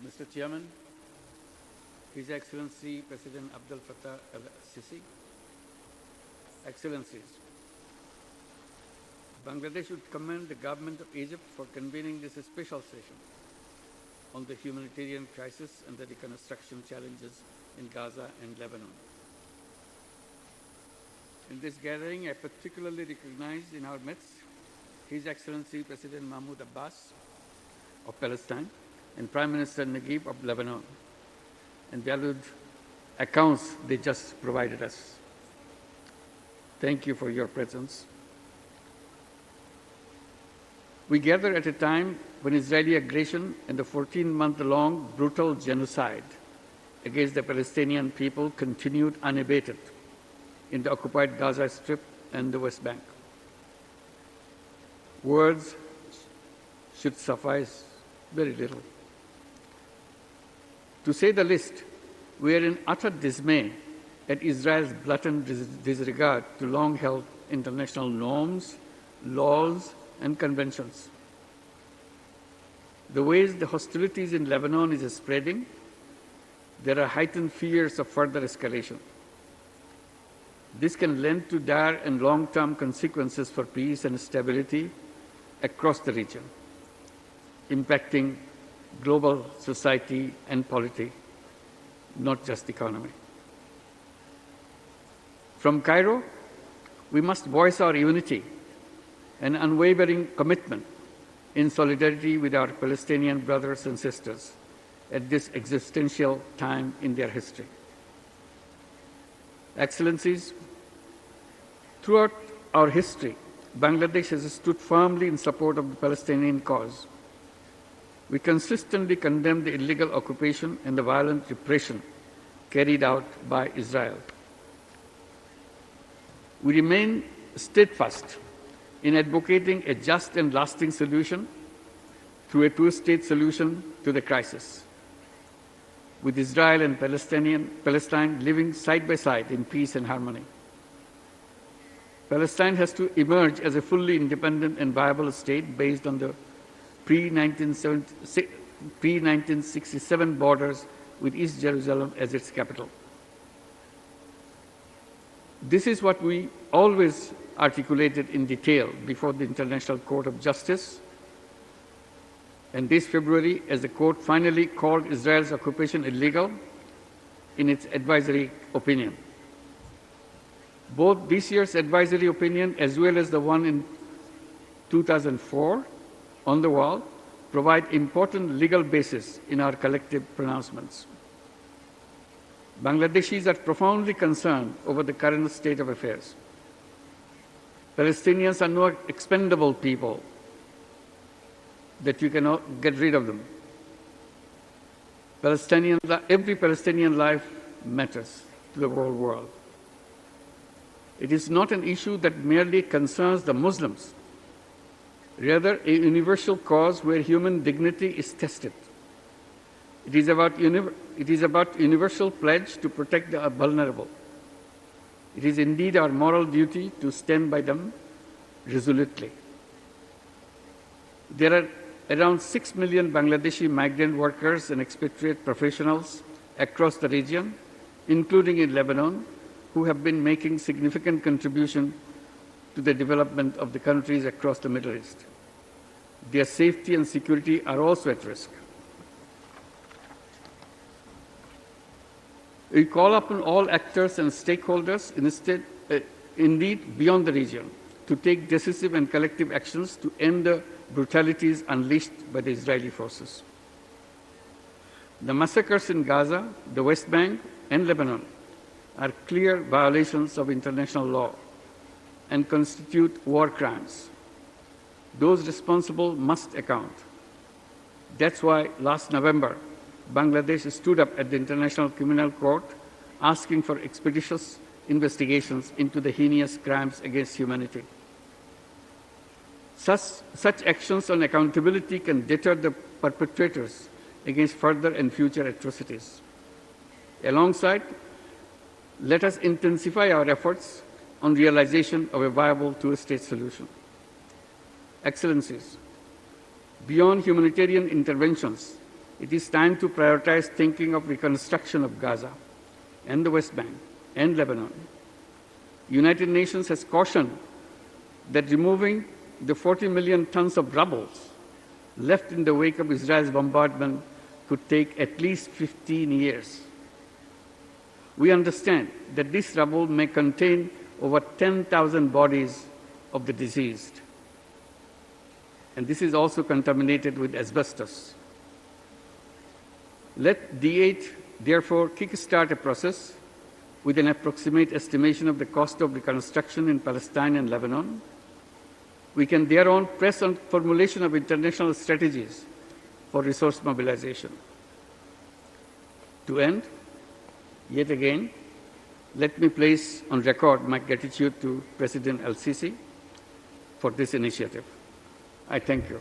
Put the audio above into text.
Mr. Chairman, His Excellency President Abdel Fattah al-Sisi, Excellencies, Bangladesh would commend the government of Egypt for convening this special session on the humanitarian crisis and the reconstruction challenges in Gaza and Lebanon. In this gathering, I particularly recognize in our midst His Excellency President Mahmoud Abbas of Palestine and Prime Minister Naguib of Lebanon, and valued accounts they just provided us. Thank you for your presence. We gather at a time when Israeli aggression and the 14-month-long brutal genocide against the Palestinian people continued unabated in the occupied Gaza Strip and the West Bank. Words should suffice very little. To say the least, we are in utter dismay at Israel's blatant disregard to long-held international norms, laws, and conventions. The ways the hostilities in Lebanon is spreading, there are heightened fears of further escalation. This can lend to dire and long-term consequences for peace and stability across the region, impacting global society and polity, not just economy. From Cairo, we must voice our unity and unwavering commitment in solidarity with our Palestinian brothers and sisters at this existential time in their history. Excellencies, throughout our history, Bangladesh has stood firmly in support of the Palestinian cause. We consistently condemn the illegal occupation and the violent repression carried out by Israel. We remain steadfast in advocating a just and lasting solution through a two-state solution to the crisis, with Israel and Palestine living side by side in peace and harmony. Palestine has to emerge as a fully independent and viable state based on the pre-1967 borders with East Jerusalem as its capital. This is what we always articulated in detail before the International Court of Justice, and this February, as the court finally called Israel's occupation illegal in its advisory opinion. Both this year's advisory opinion as well as the one in 2004 on the wall provide important legal basis in our collective pronouncements. Bangladeshis are profoundly concerned over the current state of affairs. Palestinians are no expendable people that you cannot get rid of them. Every Palestinian life matters to the whole world. It is not an issue that merely concerns the Muslims, rather a universal cause where human dignity is tested. It is about universal pledge to protect the vulnerable. It is indeed our moral duty to stand by them resolutely. There are around 6 million Bangladeshi migrant workers and expatriate professionals across the region, including in Lebanon, who have been making significant contribution to the development of the countries across the Middle East. Their safety and security are also at risk. We call upon all actors and stakeholders, indeed beyond the region, to take decisive and collective actions to end the brutalities unleashed by the Israeli forces. The massacres in Gaza, the West Bank, and Lebanon are clear violations of international law and constitute war crimes. Those responsible must account. That's why last November, Bangladesh stood up at the International Criminal Court asking for expeditious investigations into the heinous crimes against humanity. Such actions on accountability can deter the perpetrators against further and future atrocities. Alongside, let us intensify our efforts on realization of a viable two-state solution. Excellencies, beyond humanitarian interventions, It is time to prioritize thinking of reconstruction of Gaza and the West Bank and Lebanon. United Nations has cautioned that removing the 40 million tons of rubble left in the wake of Israel's bombardment could take at least 15 years. We understand that this rubble may contain over 10,000 bodies of the deceased. And this is also contaminated with asbestos. Let D8 therefore kickstart a process with an approximate estimation of the cost of reconstruction in Palestine and Lebanon. We can thereon press on formulation of international strategies for resource mobilization. To end, yet again, let me place on record my gratitude to President Al-Sisi for this initiative. I thank you.